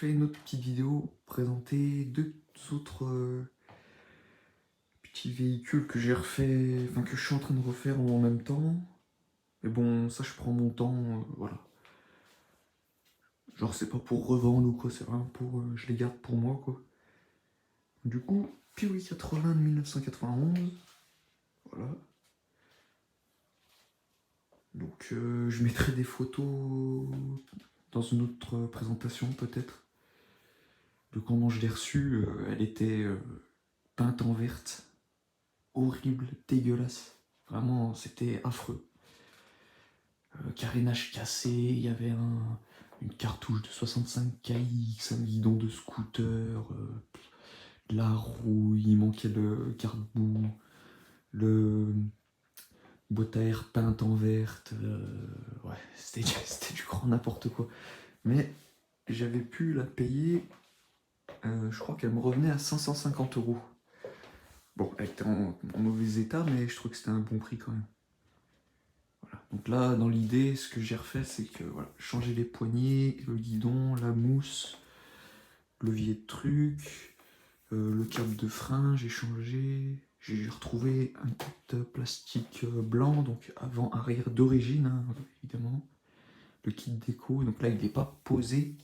fais une autre petite vidéo pour présenter deux autres petits véhicules que j'ai refait, enfin que je suis en train de refaire en même temps. Mais bon, ça je prends mon temps, voilà. Genre c'est pas pour revendre ou quoi, c'est vraiment pour, je les garde pour moi quoi. Du coup, Piwi 80 de 1991, voilà. Donc je mettrai des photos dans une autre présentation peut-être de comment je l'ai reçue. Elle était peinte en verte, horrible, dégueulasse. Vraiment, c'était affreux. Carénage cassé, il y avait une cartouche de 65 kX, un guidon de scooter, la roue, il manquait le garde-boue, le boîte à air peinte en verte, ouais, c'était du grand n'importe quoi. Mais j'avais pu la payer, je crois qu'elle me revenait à 550 €. Bon, elle était en mauvais état, mais je trouve que c'était un bon prix quand même. Voilà. Donc là, dans l'idée, ce que j'ai refait, c'est que voilà, changer les poignées, le guidon, la mousse, le levier de truc, le câble de frein, j'ai changé. J'ai retrouvé un kit plastique blanc, donc avant-arrière d'origine, hein, évidemment. Le kit déco, donc là, il n'est pas posé.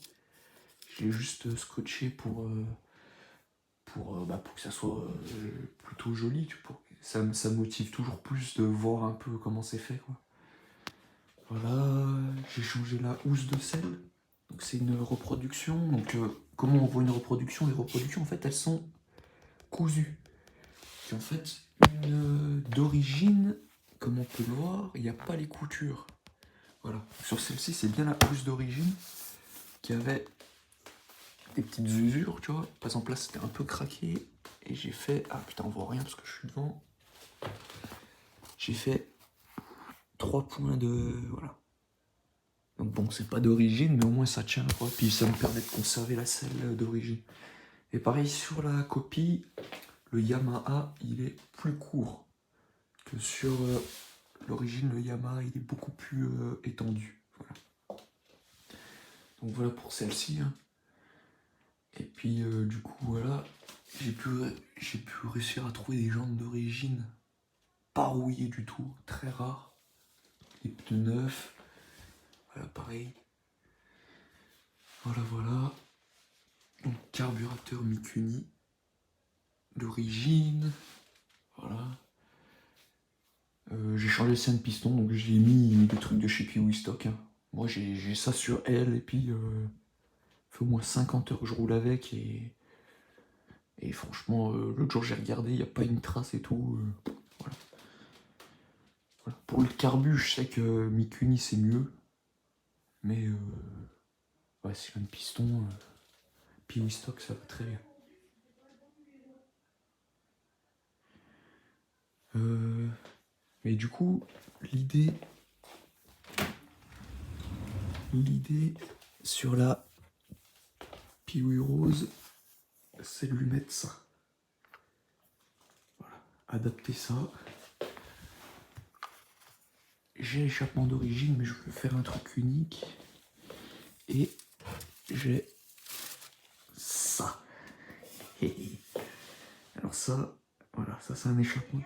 Je l'ai juste scotché pour que ça soit plutôt joli. Ça motive toujours plus de voir un peu comment c'est fait, quoi. Voilà, j'ai changé la housse de selle. Donc c'est une reproduction. Donc comment on voit une reproduction? Les reproductions, en fait, elles sont cousues. Et en fait, d'origine, comme on peut le voir, il n'y a pas les coutures. Voilà. Sur celle-ci, c'est bien la housse d'origine qui avait des petites usures, tu vois. Par exemple, là, c'était un peu craqué. Et j'ai fait... Ah putain, on voit rien parce que je suis devant. J'ai fait 3 points de... Voilà. Donc bon, c'est pas d'origine, mais au moins ça tient, quoi. Puis ça me permet de conserver la selle d'origine. Et pareil, sur la copie, le Yamaha, il est plus court que sur l'origine. Le Yamaha, il est beaucoup plus étendu. Voilà. Donc voilà pour celle-ci. Hein. Et puis du coup, voilà, j'ai pu réussir à trouver des jantes d'origine pas rouillées du tout, très rares. Les pneus neufs. Voilà, pareil. Voilà. Donc, carburateur Mikuni d'origine. Voilà. J'ai changé le sein de piston, donc j'ai mis des trucs de chez Piwi Stock. Hein. Moi, j'ai ça sur elle, et puis fait au moins 50 heures que je roule avec, et franchement, l'autre jour j'ai regardé, il n'y a pas une trace et tout. Voilà. Pour le carbu, je sais que Mikuni c'est mieux, mais ouais, c'est un piston. Piwi Stock, ça va très bien. Mais du coup, l'idée sur la Piwi Rose, c'est de lui mettre ça. Voilà, adapter ça. J'ai l'échappement d'origine, mais je veux faire un truc unique. Et j'ai ça. Alors ça, voilà, ça c'est un échappement